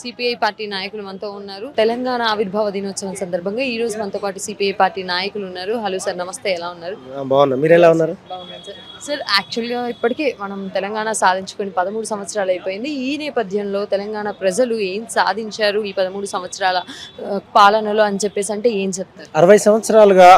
CPI party నాయకులు మనతో ఉన్నారు. తెలంగాణ ఆవిర్భావ దినోత్సవం సందర్భంగా ఈ రోజు మనతో పాటు సిపిఐ పార్టీ నాయకులు ఉన్నారు. హలో సార్, నమస్తే, ఎలా ఉన్నారు? బాగున్నా, మీరు ఎలా ఉన్నారు? బాగున్నాను సార్. సార్, యాక్చువల్గా ఇప్పటికే మనం తెలంగాణ సాధించుకొని 13 సంవత్సరాలు అయిపోయింది. ఈ నేపథ్యంలో తెలంగాణ ప్రజలు ఏం సాధించారు ఈ 13 సంవత్సరాల పాలనలో అని చెప్పేసి అంటే ఏం చెప్తారు? 60 సంవత్సరాలుగా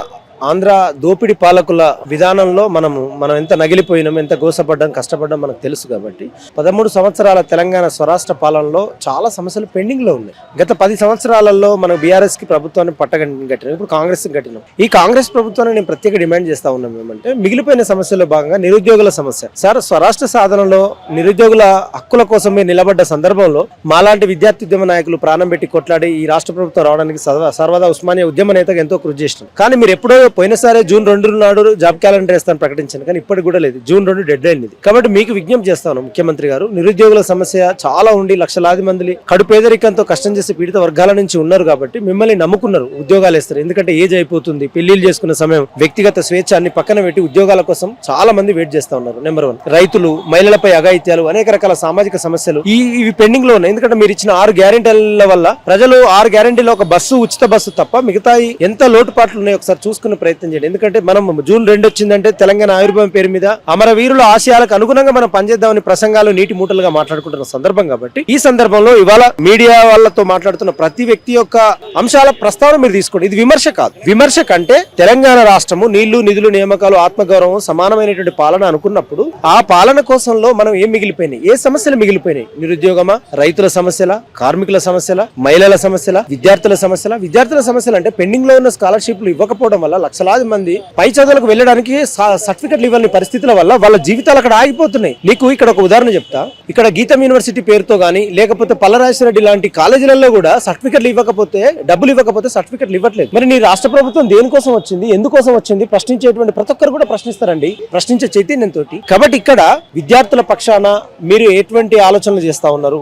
ఆంధ్ర దోపిడి పాలకుల విధానంలో మనం ఎంత నగిలిపోయినాం, ఎంత గోసపడ్డాం, కష్టపడ్డాం మనకు తెలుసు. కాబట్టి 13 సంవత్సరాల తెలంగాణ స్వరాష్ట్ర పాలనలో చాలా సమస్యలు పెండింగ్ లో ఉన్నాయి. గత 10 సంవత్సరాలలో మనం బీఆర్ఎస్ కి ప్రభుత్వాన్ని పట్టగట్టినాం, ఇప్పుడు కాంగ్రెస్ కి కట్టినాం. ఈ కాంగ్రెస్ ప్రభుత్వాన్ని నేను ప్రత్యేక డిమాండ్ చేస్తా ఉన్నాం ఏమంటే, మిగిలిపోయిన సమస్యల్లో భాగంగా నిరుద్యోగుల సమస్య. సార్, స్వరాష్ట్ర సాధనలో నిరుద్యోగుల హక్కుల కోసం మీరు నిలబడ్డ సందర్భంలో మాలాంటి విద్యార్థి ఉద్యమ నాయకులు ప్రాణం పెట్టి కొట్లాడి ఈ రాష్ట్ర ప్రభుత్వం రావడానికి సర్వదా ఉస్మానియా ఉద్యమ నేతగా ఎంతో కృషి చేసినాం. కానీ మీరు ఎప్పుడో పోయినసారి జూన్ 2 నాడు జాబ్ క్యాలెండర్ వేస్తాను ప్రకటించాను, కానీ ఇప్పటికి కూడా లేదు. జూన్ 2 డెడ్ లైన్ ఇది. కాబట్టి మీకు విజ్ఞప్తి చేస్తాను ముఖ్యమంత్రి గారు, నిరుద్యోగుల సమస్య చాలా ఉండి లక్షలాది మంది కడు పేదరికంతో కష్టం చేసి పీడిత వర్గాల నుంచి ఉన్నారు. కాబట్టి మిమ్మల్ని నమ్ముకున్నారు, ఉద్యోగాలు ఇస్తారు. ఎందుకంటే ఏజ్ అయిపోతుంది, పెళ్లిళ్ళు చేసుకున్న సమయం, వ్యక్తిగత స్వేచ్ఛ అన్ని పక్కన పెట్టి ఉద్యోగాల కోసం చాలా మంది వెయిట్ చేస్తా ఉన్నారు. నెంబర్ 1, రైతులు, మహిళలపై అఘాయిత్యాలు, అనేక రకాల సామాజిక సమస్యలు ఇవి పెండింగ్ లో ఉన్నాయి. ఎందుకంటే మీరు ఇచ్చిన 6 గ్యారెంటీల వల్ల ప్రజలు 6 గ్యారెంటీలో ఒక బస్సు, ఉచిత బస్సు తప్ప మిగతా ఎంత లోటుపాట్లు ఉన్నాయో ఒకసారి చూసుకునే ప్రయత్నం చేయండి. ఎందుకంటే మనం జూన్ 2 వచ్చిందంటే తెలంగాణ ఆవిర్భావం పేరు మీద అమరవీరుల ఆశయాలకు అనుగుణంగా మనం పనిచేద్దామని ప్రసంగాలు నీటి మూటలుగా మాట్లాడుకుంటున్న సందర్భం. కాబట్టి ఈ సందర్భంలో ఇవాళ మీడియా వాళ్ళతో మాట్లాడుతున్న ప్రతి వ్యక్తి యొక్క అంశాల ప్రస్తావన మీరు తీసుకోండి. ఇది విమర్శ కాదు. విమర్శ కంటే తెలంగాణ రాష్ట్రము నీళ్లు, నిధులు, నియామకాలు, ఆత్మగౌరవం, సమానమైనటువంటి పాలన అనుకున్నప్పుడు ఆ పాలన కోసంలో మనం ఏం మిగిలిపోయినాయి, ఏ సమస్యలు మిగిలిపోయినాయి? నిరుద్యోగమా, రైతుల సమస్యల, కార్మికుల సమస్యల, మహిళల సమస్యల, విద్యార్థుల సమస్యలు అంటే పెండింగ్ లో ఉన్న స్కాలర్షిప్లు ఇవ్వకపోవడం వల్ల లక్షలాది మంది పై చదువులకు వెళ్ళడానికి సర్టిఫికెట్లు ఇవ్వని పరిస్థితుల వల్ల వాళ్ళ జీవితాలు అక్కడ ఆగిపోతున్నాయి. నీకు ఇక్కడ ఒక ఉదాహరణ చెప్తా. ఇక్కడ గీతం యూనివర్సిటీ పేరుతో గానీ, లేకపోతే పల్లరాజేశ్వరరెడ్డి లాంటి కాలేజీలలో కూడా సర్టిఫికెట్లు ఇవ్వకపోతే, డబ్బులు ఇవ్వకపోతే సర్టిఫికెట్లు ఇవ్వట్లేదు. మరి నీ రాష్ట్ర ప్రభుత్వం దేనికోసం వచ్చింది, ఎందుకోసం వచ్చింది? ప్రశ్నించేటువంటి ప్రతి ఒక్కరు కూడా ప్రశ్నిస్తారండి, ప్రశ్నించే చైతన్యంతో. కాబట్టి ఇక్కడ విద్యార్థుల పక్షాన మీరు ఎటువంటి ఆలోచనలు చేస్తా ఉన్నారు?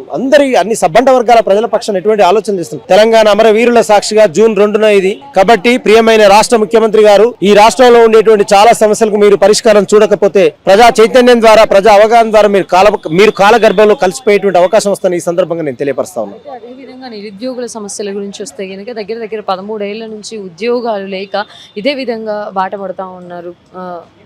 అన్ని సబ్బండ వర్గాల ప్రజల పక్షాన ఎటువంటి ఆలోచన చేస్తున్నారు? తెలంగాణ అమరవీరుల సాక్షిగా జూన్ 2న ఇది. కాబట్టి ప్రియమైన రాష్ట్ర ముఖ్యమంత్రి గారు, ఈ రాష్ట్రంలో ఉండేటువంటి చాలా సమస్యలకు మీరు పరిష్కారం చూడకపోతే ప్రజా చైతన్యం ద్వారా, ప్రజా అవగాహన ద్వారా మీరు కాలగర్భంలో కలిసిపోయేటువంటి అవకాశం వస్తుందని ఈ సందర్భంగా నేను తెలియపరుస్తా ఉన్నాను. అదేవిధంగా నిరుద్యోగుల సమస్యల గురించి వస్తే కనుక దగ్గర 13 ఏళ్ల నుంచి ఉద్యోగాలు లేక ఇదే విధంగా బాట పడతా ఉన్నారు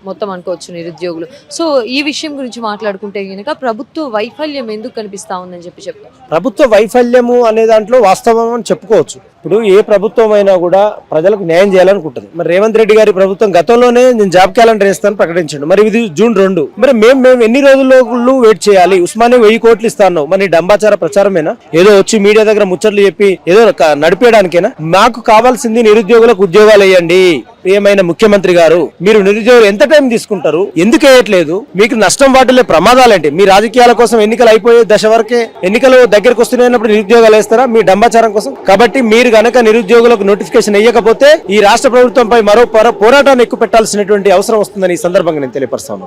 మొత్తం అనుకోవచ్చు నిరుద్యోగులు. సో ఈ విషయం గురించి మాట్లాడుకుంటే కనుక ప్రభుత్వ వైఫల్యం ఎందుకు కనిపిస్తా ఉందని చెప్తారు? ప్రభుత్వ వైఫల్యము అనే దాంట్లో వాస్తవం అని చెప్పుకోవచ్చు. ఇప్పుడు ఏ ప్రభుత్వం అయినా కూడా ప్రజలకు న్యాయం చేయాలనుకుంటుంది. మరి రేవంత్ రెడ్డి గారి ప్రభుత్వం గతంలోనే నేను జాబ్ క్యాలెండర్ వేస్తాను ప్రకటించండు. మరి ఇది జూన్ 2. మరి మేము ఎన్ని రోజులు వెయిట్ చేయాలి? ఉస్మానియా 1000 కోట్లు ఇస్తాను. మరి డంబాచార ప్రచారమేనా? ఏదో వచ్చి మీడియా దగ్గర ముచ్చట్లు చెప్పి ఏదో నడిపేయడానికేనా? మాకు కావాల్సింది నిరుద్యోగులకు ఉద్యోగాలు వేయండి. ప్రియమైన ముఖ్యమంత్రి గారు, మీరు నిరుద్యోగులు ఎంత టైం తీసుకుంటారు? ఎందుకు వేయట్లేదు? మీకు నష్టం వాటిల్లే ప్రమాదాలేంటి? మీ రాజకీయాల కోసం ఎన్నికలు అయిపోయే దశ వరకే, ఎన్నికలు దగ్గరకు వస్తున్నప్పుడు నిరుద్యోగాలు వేస్తారా మీ డంబాచారం కోసం? కాబట్టి మీరు గనక నిరుద్యోగులకు నోటిఫికేషన్ వేయకపోతే ఈ రాష్ట్ర ప్రభుత్వంపై మరో పోరాటాన్ని ఎక్కువ పెట్టాల్సినటువంటి అవసరం వస్తుందని ఈ సందర్భంగా నేను తెలియపరుస్తాను.